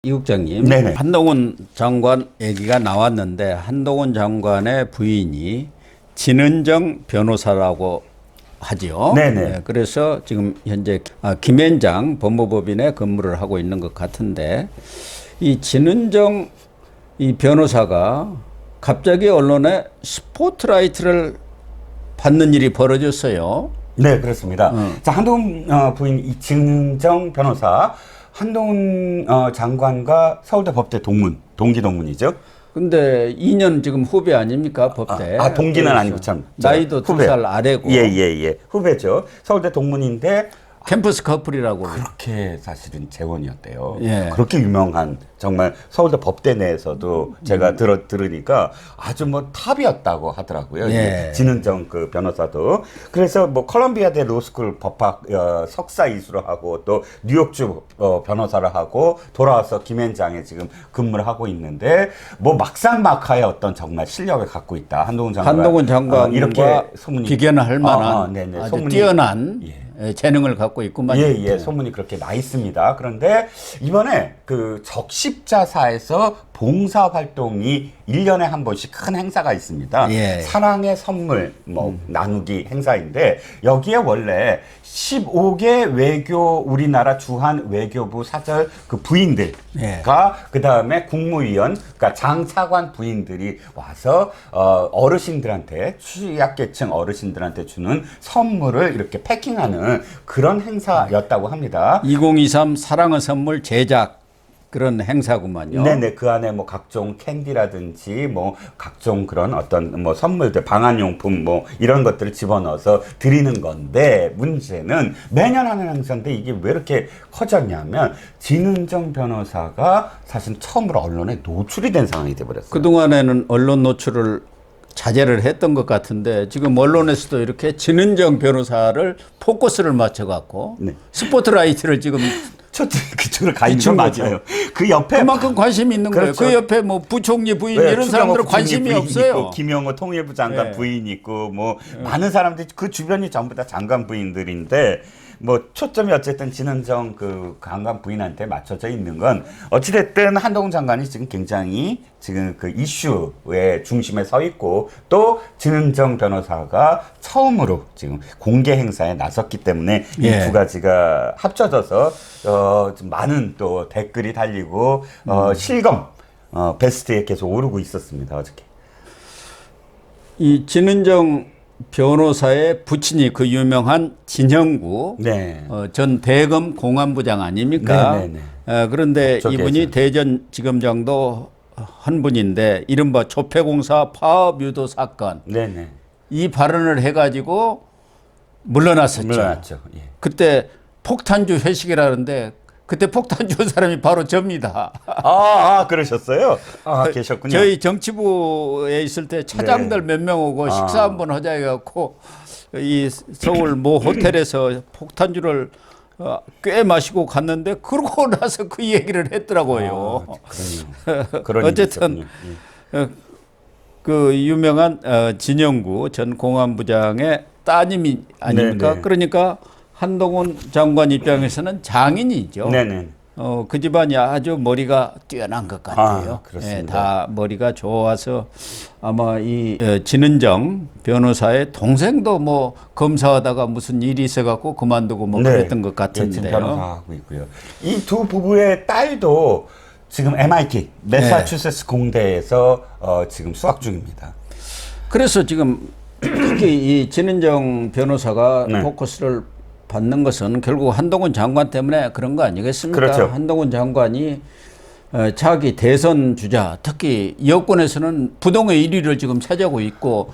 이 국장님, 네네. 한동훈 장관 얘기가 나왔는데 한동훈 장관의 부인이 진은정 변호사라고 하죠. 네네. 네, 그래서 지금 현재 김앤장 법무법인에 근무를 하고 있는 것 같은데 이 진은정 이 변호사가 갑자기 언론에 스포트라이트를 받는 일이 벌어졌어요. 네, 그렇습니다. 자, 한동훈 부인 이진정 변호사, 한동훈 장관과 서울대 법대 동기 동문이죠. 근데 2년 지금 후배 아닙니까 법대? 동기는 그래서 아니고 참. 나이도 후배. 2살 아래고. 예. 후배죠. 서울대 동문인데 캠퍼스 커플이라고. 그렇게 사실은 재원이었대요. 예. 그렇게 유명한 정말 서울대 법대 내에서도 제가 들으니까 아주 뭐 탑이었다고 하더라고요. 예. 진은정 그 변호사도. 그래서 뭐 컬럼비아대 로스쿨 법학 석사 이수를 하고 또 뉴욕주 변호사를 하고 돌아와서 김앤장에 지금 근무를 하고 있는데 뭐 막상막하의 어떤 정말 실력을 갖고 있다. 한동훈 장관과 이렇게 소문이 비견할 만한 아주 소문이 뛰어난 재능을 갖고 있구만. 소문이 그렇게 나 있습니다. 그런데 이번에 그 적십자사에서 봉사 활동이 1년에 한 번씩 큰 행사가 있습니다. 예. 사랑의 선물 나누기 행사인데 여기에 원래 15개 외교 우리나라 주한 외교부 사절 그 부인들과 예. 그다음에 국무위원 그러니까 장차관 부인들이 와서 어르신들한테 취약계층 어르신들한테 주는 선물을 이렇게 패킹하는 그런 행사였다고 합니다. 2023 사랑의 선물 제작 그런 행사구만요. 네네. 그 안에 뭐 각종 캔디라든지 뭐 각종 그런 어떤 뭐 선물들, 방한용품 뭐 이런 것들을 집어넣어서 드리는 건데 문제는 매년 하는 행사인데 이게 왜 이렇게 커졌냐면 진은정 변호사가 사실 처음으로 언론에 노출이 된 상황이 돼버렸어요. 그동안에는 언론 노출을 자제를 했던 것 같은데 지금 언론에서도 이렇게 진은정 변호사를 포커스를 맞춰갖고 네. 스포트라이트를 지금 그쪽으로 가 있는 건 맞아요. 그 옆에 그만큼 관심이 있는 그렇죠. 거예요. 그 옆에 뭐 부총리 부인 이런 사람들은 관심이 없어요. 있고, 김영호 통일부 장관 부인 있고 뭐 많은 사람들이 그 주변이 전부 다 장관 부인들인데 뭐 초점이 어쨌든 진은정 그 장관 부인한테 맞춰져 있는 건 어찌됐든 한동훈 장관이 지금 굉장히 지금 그 이슈의 중심에 서 있고 또 진은정 변호사가 처음으로 지금 공개 행사에 나섰기 때문에 이 두 가지가 합쳐져서 좀 많은 또 댓글이 달리고 실검 베스트에 계속 오르고 있었습니다 어저께. 이 진은정 변호사의 부친이 그 유명한 진형구 전 대검 공안부장 아닙니까? 그런데 이분이 대전지검장도 한 분인데 이른바 조폐공사 파업 유도 사건 이 발언을 해가지고 물러났었죠. 예. 그때 폭탄주 회식이라는데 그때 폭탄 준 사람이 바로 접니다. 그러셨어요? 계셨군요. 저희 정치부에 있을 때 차장들 몇 명 오고 식사 한번 하자 해갖고 이 서울 모 호텔에서 폭탄주를 꽤 마시고 갔는데 그러고 나서 그 얘기를 했더라고요. 어쨌든 그 유명한 진영구 전 공안부장의 따님이 아닙니까? 그러니까 한동훈 장관 입장에서는 장인이죠. 그 집안이 아주 머리가 뛰어난 것 같아요. 다 머리가 좋아서 아마 이 진은정 변호사의 동생도 뭐 검사하다가 무슨 일이 있어갖고 그만두고 뭐 그랬던 것 같은데요. 지금 변호사하고 있고요. 이 두 부부의 딸도 지금 MIT 매사추세츠 공대에서 지금 수학 중입니다. 그래서 지금 특히 이 진은정 변호사가 포커스를 받는 것은 결국 한동훈 장관 때문에 그런 거 아니겠습니까? 그렇죠. 한동훈 장관이 자기 대선 주자, 특히 여권에서는 부동의 1위를 지금 차지하고 있고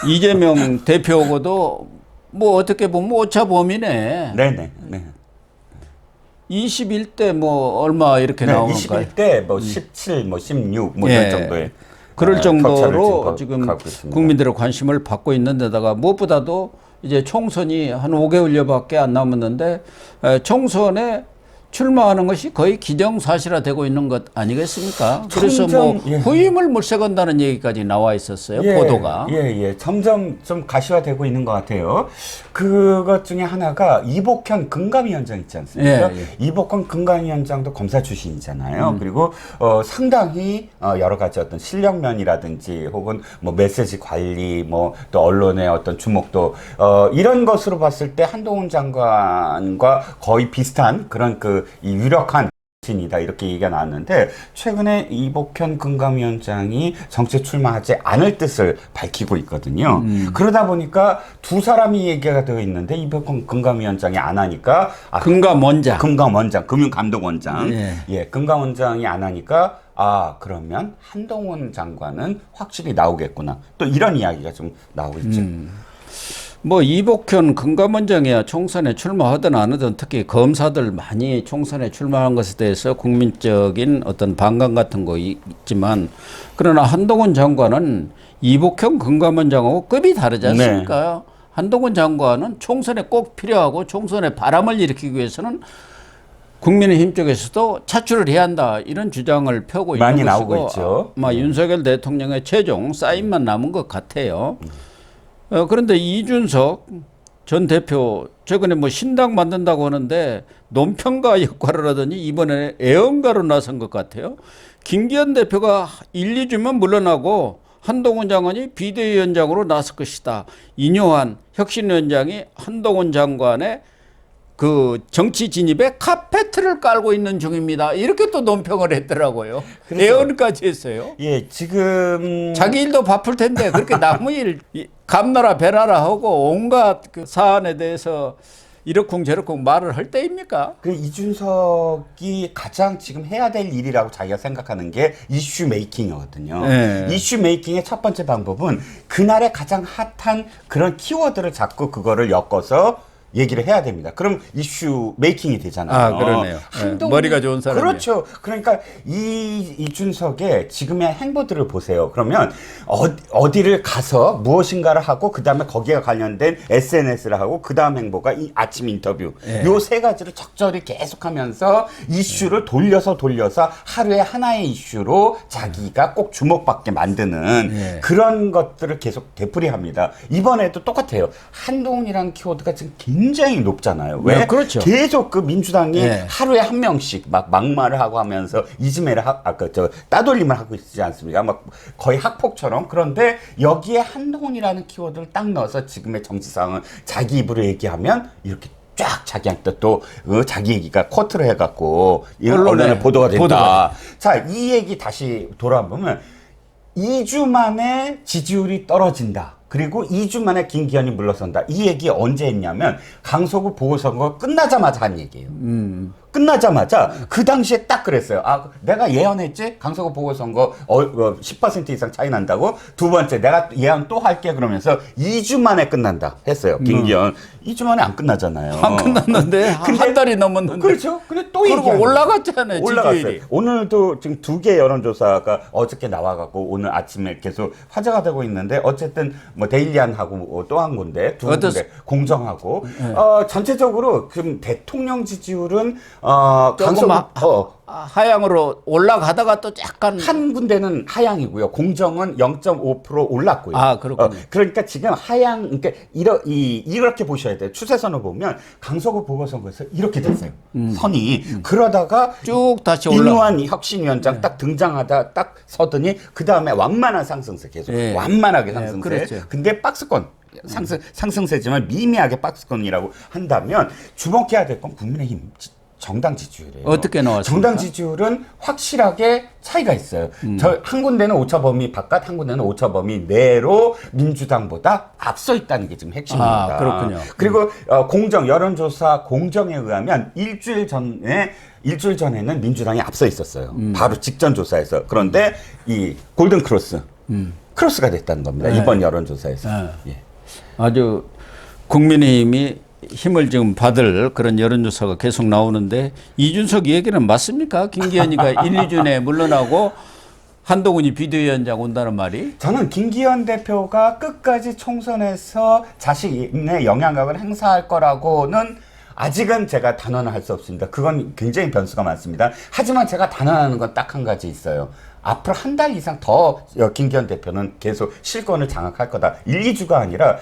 이재명 대표하고도 뭐 어떻게 보면 오차범위네. 21대 뭐 얼마 이렇게 나오는 거예요. 21대 뭐 17, 뭐 16, 뭐 이런 정도의 그럴 정도로 지금 국민들의 관심을 받고 있는 데다가 무엇보다도 이제 총선이 한 5개월여밖에 안 남았는데 총선에 출마하는 것이 거의 기정사실화되고 있는 것 아니겠습니까? 그래서 점점, 뭐 후임을 물색한다는 얘기까지 나와 있었어요. 보도가. 점점 좀 가시화되고 있는 것 같아요. 그것 중에 하나가 이복현 금감위원장 있지 않습니까? 이복현 금감위원장도 검사 출신이잖아요. 그리고 상당히 여러 가지 어떤 실력면이라든지 혹은 뭐 메시지 관리, 뭐 또 언론의 어떤 주목도 이런 것으로 봤을 때 한동훈 장관과 거의 비슷한 그런 이 유력한 이다 이렇게 얘기가 나왔는데 최근에 이복현 금감위원장이 정치 출마하지 않을 뜻을 밝히고 있거든요. 그러다 보니까 두 사람이 얘기가 되어 있는데 이복현 금감위원장이 안 하니까 금감원장 금융감독원장 금감원장이 안 하니까 그러면 한동훈 장관은 확실히 나오겠구나. 또 이런 이야기가 좀 나오고 있죠. 뭐 이복현 금감원장이야 총선에 출마하든 안 하든 특히 검사들 많이 총선에 출마한 것에 대해서 국민적인 어떤 반감 같은 거 있지만 그러나 한동훈 장관은 이복현 금감원장하고 급이 다르지 않습니까? 네. 한동훈 장관은 총선에 꼭 필요하고 총선에 바람을 일으키기 위해서는 국민의힘 쪽에서도 차출을 해야 한다 이런 주장을 펴고 있는 많이 것이고 나오고 있죠. 윤석열 대통령의 최종 사인만 남은 것 같아요. 그런데 이준석 전 대표 최근에 뭐 신당 만든다고 하는데 논평가 역할을 하더니 이번에 애언가로 나선 것 같아요. 김기현 대표가 1, 2주면 물러나고 한동훈 장관이 비대위원장으로 나설 것이다. 인요한 혁신위원장이 한동훈 장관의 그 정치 진입에 카페트를 깔고 있는 중입니다. 이렇게 또 논평을 했더라고요. 애언까지 했어요. 지금 자기 일도 바쁠 텐데 그렇게 남의 일 감나라 배나라 하고 온갖 그 사안에 대해서 이러쿵저러쿵 말을 할 때입니까? 이준석이 가장 지금 해야 될 일이라고 자기가 생각하는 게 이슈 메이킹이거든요. 이슈 메이킹의 첫 번째 방법은 그날의 가장 핫한 그런 키워드를 잡고 그거를 엮어서 얘기를 해야 됩니다. 그럼 이슈 메이킹이 되잖아요. 그러네요. 머리가 좋은 사람이에요. 그렇죠. 그러니까 이준석의 지금의 행보들을 보세요. 그러면 어디를 가서 무엇인가를 하고 그 다음에 거기에 관련된 SNS를 하고 그 다음 행보가 이 아침 인터뷰. 요 세 가지를 적절히 계속하면서 이슈를 돌려서 하루에 하나의 이슈로 자기가 꼭 주목받게 만드는 그런 것들을 계속 되풀이합니다. 이번에도 똑같아요. 한동훈이라는 키워드가 지금 굉장히 높잖아요. 왜? 그렇죠. 계속 그 민주당이 하루에 한 명씩 막 막말을 하고 하면서 이즈메를 따돌림을 하고 있지 않습니까? 막 거의 학폭처럼. 그런데 여기에 한동훈이라는 키워드를 딱 넣어서 지금의 정치 상황을 자기 입으로 얘기하면 이렇게 쫙 자기한테 또 자기 얘기가 쿼트를 해갖고 언론에 보도가 된다. 자, 이 얘기 다시 돌아보면 2주 만에 지지율이 떨어진다. 그리고 2주 만에 김기현이 물러선다. 이 얘기 언제 했냐면 강서구 보궐선거 끝나자마자 한 얘기예요. 끝나자마자 그 당시에 딱 그랬어요. 내가 예언했지? 강서구 보궐선거 10% 이상 차이 난다고? 두 번째, 내가 예언 또 할게 그러면서 2주 만에 끝난다 했어요. 김기현. 2주 만에 안 끝나잖아요. 안 끝났는데 한 달이 넘었는데. 그렇죠. 근데 또 그리고 올라갔잖아요. 올라갔어요. 지지율이. 오늘도 지금 2개 여론조사가 어저께 나와갖고 오늘 아침에 계속 화제가 되고 있는데 어쨌든 뭐 데일리안하고 또 한 군데 두 군데 공정하고 전체적으로 지금 대통령 지지율은 조금 하향으로 올라가다가 또 약간 한 군데는 하향이고요. 공정은 0.5% 올랐고요. 그렇군요. 그러니까 지금 하향, 그러니까 이렇게 보셔야 돼요. 추세선을 보면 강서구 보궐선거에서 이렇게 됐어요. 선이. 그러다가 쭉 다시 인요한 혁신위원장 딱 등장하다 딱 서더니 그 다음에 완만한 상승세 계속 완만하게 상승세. 그렇죠. 근데 박스권. 상승세지만 미미하게 박스권이라고 한다면 주목해야 될 건 국민의힘 정당 지지율이에요. 어떻게 나왔습니까? 정당 지지율은 확실하게 차이가 있어요. 한 군데는 오차 범위 바깥, 한 군데는 오차 범위 내로 민주당보다 앞서 있다는 게 지금 핵심입니다. 그렇군요. 그리고 여론조사 공정에 의하면 일주일 전에는 민주당이 앞서 있었어요. 바로 직전 조사에서. 그런데 이 골든 크로스가 됐다는 겁니다. 이번 여론조사에서. 아주 국민의힘이 힘을 지금 받을 그런 여론조사가 계속 나오는데 이준석 얘기는 맞습니까? 김기현이가 1, 2주 내에 물러나고 한동훈이 비대위원장 온다는 말이? 저는 김기현 대표가 끝까지 총선에서 자신의 영향력을 행사할 거라고는 아직은 제가 단언할 수 없습니다. 그건 굉장히 변수가 많습니다. 하지만 제가 단언하는 건 딱 한 가지 있어요. 앞으로 한 달 이상 더 김기현 대표는 계속 실권을 장악할 거다. 1, 2주가 아니라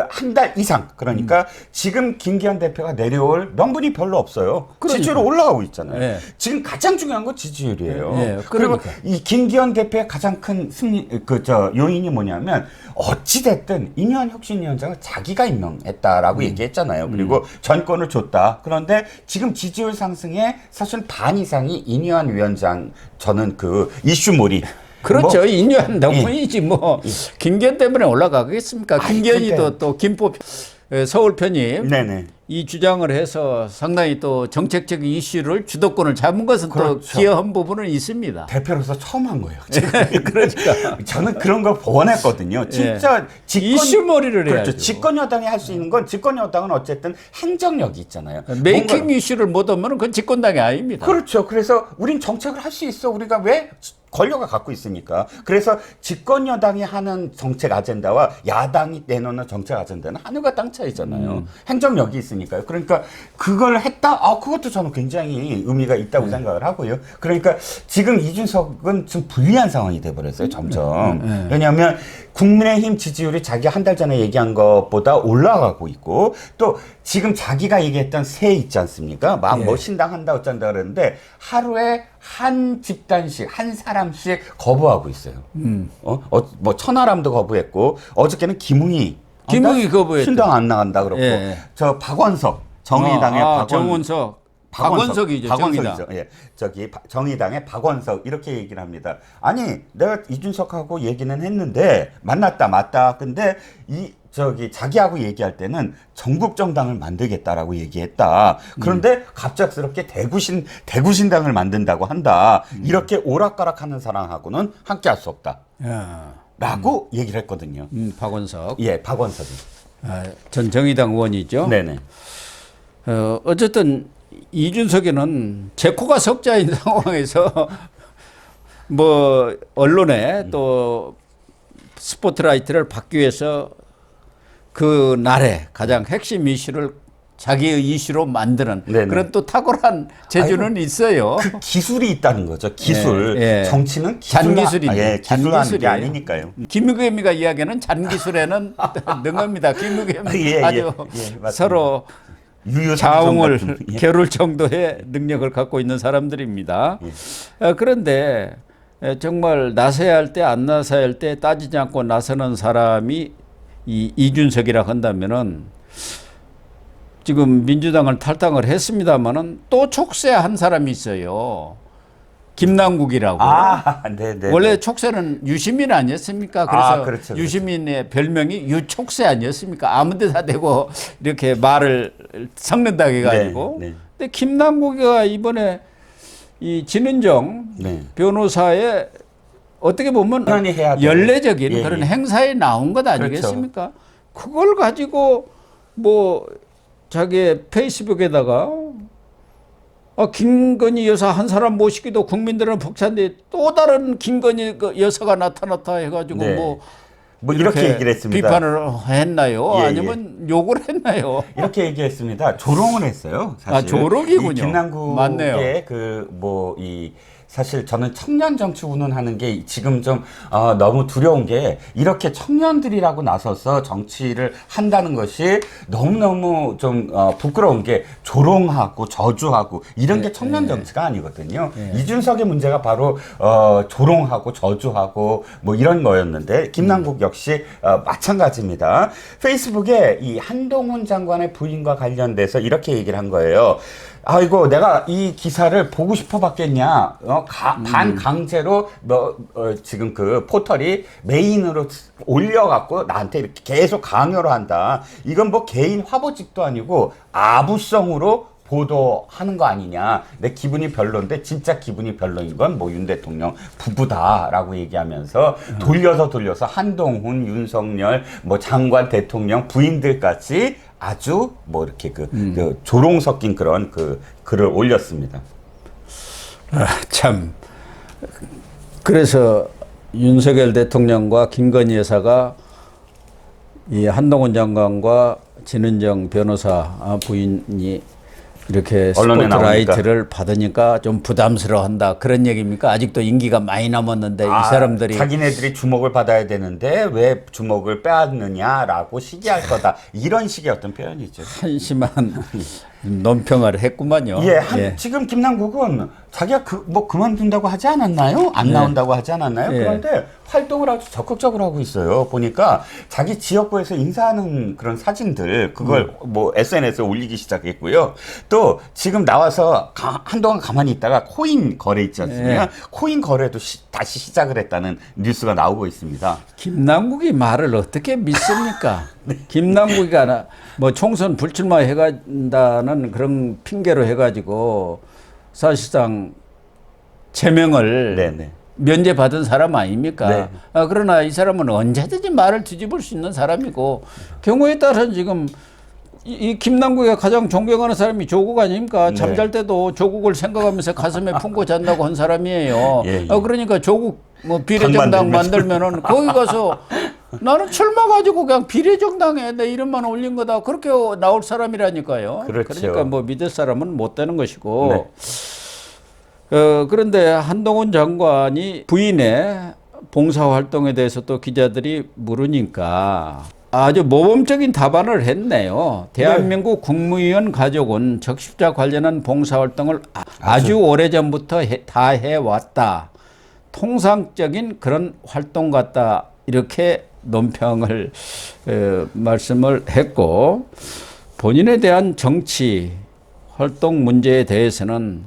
한 달 이상. 그러니까 지금 김기현 대표가 내려올 명분이 별로 없어요. 그러니까. 지지율이 올라가고 있잖아요. 네. 지금 가장 중요한 건 지지율이에요. 네. 그리고 그러니까. 이 김기현 대표의 가장 큰 승리 요인이 뭐냐면 어찌 됐든 이뇨한 혁신위원장을 자기가 임명했다라고 얘기했잖아요. 그리고 전권을 줬다. 그런데 지금 지지율 상승에 사실 반 이상이 이뇨한 위원장 저는 그 이슈몰이 그렇죠. 뭐, 인류한 덕분이지 뭐 김기현 때문에 올라가겠습니까? 김기현이도 또 김포 서울 편입 네네. 이 주장을 해서 상당히 또 정책적인 이슈를 주도권을 잡은 것은 그렇죠. 또 기여한 부분은 있습니다. 대표로서 처음 한 거예요. 그러니까 저는 그런 걸 원했거든요. 진짜 이슈몰이를 그렇죠. 해야죠. 집권 여당이 할 수 있는 건 집권 여당은 어쨌든 행정력이 있잖아요. 메이킹 뭔가- 이슈를 못 하면 그건 집권당이 아닙니다. 그렇죠. 그래서 우린 정책을 할 수 있어. 우리가 왜 권력을 갖고 있으니까. 그래서 집권 여당이 하는 정책 아젠다와 야당이 내놓는 정책 아젠다는 하늘과 땅 차이잖아요. 행정력이 있으니까요. 그러니까 그걸 했다? 그것도 저는 굉장히 의미가 있다고 생각을 하고요. 그러니까 지금 이준석은 좀 불리한 상황이 돼버렸어요. 점점. 왜냐하면 국민의힘 지지율이 자기 한 달 전에 얘기한 것보다 올라가고 있고 또 지금 자기가 얘기했던 세 있지 않습니까? 막 뭐 신당 한다 어쩐다 그러는데 하루에 한 집단씩 한 사람씩 거부하고 있어요. 뭐 천하람도 거부했고 어저께는 김웅이 거부했죠. 신당 안 나간다 그러고 저 박원석 정의당의 정원석 박원석이죠. 박원석이죠. 예, 정의당의 박원석 이렇게 얘기를 합니다. 아니 내가 이준석하고 얘기는 했는데 만났다 맞다. 근데 자기하고 얘기할 때는 전국 정당을 만들겠다라고 얘기했다. 그런데 갑작스럽게 대구신당을 만든다고 한다. 이렇게 오락가락하는 사람하고는 함께할 수 없다. 라고 얘기를 했거든요. 박원석. 예, 박원석이. 전 정의당 의원이죠. 네네. 어쨌든 이준석이는 제 코가 석자인 상황에서 뭐 언론에 또 스포트라이트를 받기 위해서 그 날에 가장 핵심 이슈를 자기의 이슈로 만드는 네네. 그런 또 탁월한 재주는 있어요. 그 기술이 있다는 거죠. 기술. 정치는 잔기술이죠. 기술하는 게 아니니까요. 김의겸이가 이야기하는 잔기술에는 능합니다. 김의겸 아주 서로 자웅을 겨룰 정도의 능력을 갖고 있는 사람들입니다. 그런데 정말 나서야 할 때 안 나서야 할 때 따지지 않고 나서는 사람이 이준석이라 한다면은 지금 민주당을 탈당을 했습니다만은 또 촉새한 사람이 있어요. 김남국이라고. 네네. 원래 촉새는 유시민 아니었습니까? 그래서 그렇죠. 유시민의 별명이 유촉새 아니었습니까? 아무 데다 대고 이렇게 말을 섞는다 해가지고. 네. 근데 김남국이가 이번에 이 진은정 변호사의 어떻게 보면 연례적인 그런 행사에 나온 것 아니겠습니까? 그렇죠. 그걸 가지고 뭐 자기 페이스북에다가 김건희 여사 한 사람 모시기도 국민들은 벅찬데 또 다른 김건희 여사가 나타났다 해가지고 뭐 이렇게 얘기를 했습니다. 비판을 했나요? 아니면 욕을 했나요? 이렇게 얘기했습니다. 조롱을 했어요. 사실. 조롱이군요. 김남국의 사실 저는 청년 정치 운운하는 게 지금 좀 너무 두려운 게 이렇게 청년들이라고 나서서 정치를 한다는 것이 너무너무 좀 부끄러운 게 조롱하고 저주하고 이런 게 청년 정치가 아니거든요. 이준석의 문제가 바로 조롱하고 저주하고 뭐 이런 거였는데 김남국 역시 마찬가지입니다. 페이스북에 이 한동훈 장관의 부인과 관련돼서 이렇게 얘기를 한 거예요. 아이고 내가 이 기사를 보고 싶어 봤겠냐. 반강제로 지금 그 포털이 메인으로 올려갖고 나한테 이렇게 계속 강요를 한다. 이건 뭐 개인 화보집도 아니고 아부성으로 보도하는 거 아니냐. 내 기분이 별론데 진짜 기분이 별로인 건 뭐 윤 대통령 부부다라고 얘기하면서 돌려서 한동훈, 윤석열, 뭐 장관, 대통령 부인들까지 아주 뭐 이렇게 그 조롱 섞인 그런 그 글을 올렸습니다. 참. 그래서 윤석열 대통령과 김건희 여사가 이 한동훈 장관과 진은정 변호사 부인이 이렇게 언론에 스포트라이트를 받으니까 좀 부담스러워한다 그런 얘기입니까? 아직도 임기가 많이 남았는데 이 사람들이 자기네들이 주목을 받아야 되는데 왜 주목을 빼앗느냐라고 시기할 거다 이런 식의 어떤 표현이죠. 한심한 논평을 했구만요. 예, 지금 김남국은 자기가 뭐 그만둔다고 하지 않았나요? 안 나온다고 하지 않았나요? 그런데 활동을 아주 적극적으로 하고 있어요. 보니까 자기 지역구에서 인사하는 그런 사진들 그걸 뭐 SNS에 올리기 시작했고요. 또 지금 나와서 한동안 가만히 있다가 코인 거래 있지 않습니까? 코인 거래도 다시 시작을 했다는 뉴스가 나오고 있습니다. 김남국이 말을 어떻게 믿습니까? 김남국이가 뭐 총선 불출마해 간다는 그런 핑계로 해가지고 사실상 제명을 면제받은 사람 아닙니까? 그러나 이 사람은 언제든지 말을 뒤집을 수 있는 사람이고 경우에 따라서는 지금 이 김남국이가 가장 존경하는 사람이 조국 아닙니까? 잠잘 때도 조국을 생각하면서 가슴에 품고 잔다고 한 사람이에요. 그러니까 조국 뭐 비례정당 만들면은 거기 가서 나는 출마 가지고 그냥 비례정당에 내 이름만 올린 거다 그렇게 나올 사람이라니까요. 그러니까 뭐 믿을 사람은 못 되는 것이고. 그런데 한동훈 장관이 부인의 봉사활동에 대해서 또 기자들이 물으니까 아주 모범적인 답안을 했네요. 대한민국 국무위원 가족은 적십자 관련한 봉사활동을 아주 오래전부터 다 해왔다. 통상적인 그런 활동 같다. 이렇게 논평을 말씀을 했고 본인에 대한 정치 활동 문제에 대해서는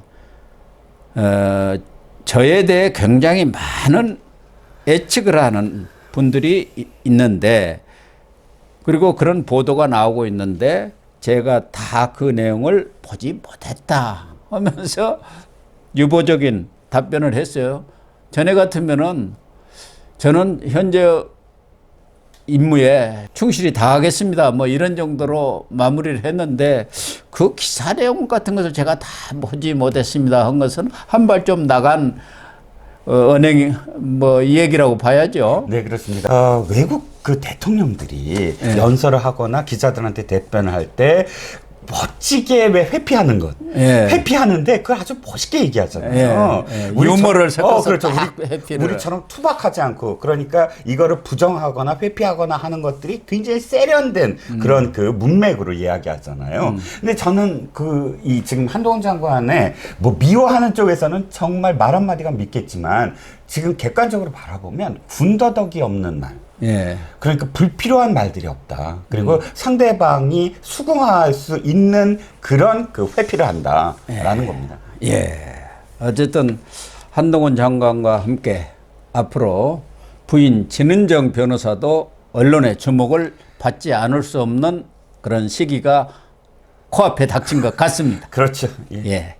저에 대해 굉장히 많은 예측을 하는 분들이 있는데 그리고 그런 보도가 나오고 있는데 제가 다 그 내용을 보지 못했다 하면서 유보적인 답변을 했어요. 전에 같으면은 저는 현재 임무에 충실히 다하겠습니다. 뭐 이런 정도로 마무리를 했는데 그 기사 내용 같은 것을 제가 다 보지 못했습니다. 한 것은 한 발 좀 나간 언행 뭐 이 얘기라고 봐야죠. 네, 그렇습니다. 외국 그 대통령들이 연설을 하거나 기자들한테 답변을 할 때 멋지게 왜 회피하는 것. 회피하는데 그걸 아주 멋있게 얘기하잖아요. 유머를 섞어서 그렇죠. 우리처럼 투박하지 않고 그러니까 이거를 부정하거나 회피하거나 하는 것들이 굉장히 세련된 그런 그 문맥으로 이야기하잖아요. 근데 저는 이 지금 한동훈 장관의 뭐 미워하는 쪽에서는 정말 말 한마디가 믿겠지만 지금 객관적으로 바라보면 군더더기 없는 말. 그러니까 불필요한 말들이 없다. 그리고 상대방이 수긍할 수 있는 그런 그 회피를 한다라는 겁니다. 어쨌든 한동훈 장관과 함께 앞으로 부인 진은정 변호사도 언론의 주목을 받지 않을 수 없는 그런 시기가 코앞에 닥친 것 같습니다. 그렇죠. 예.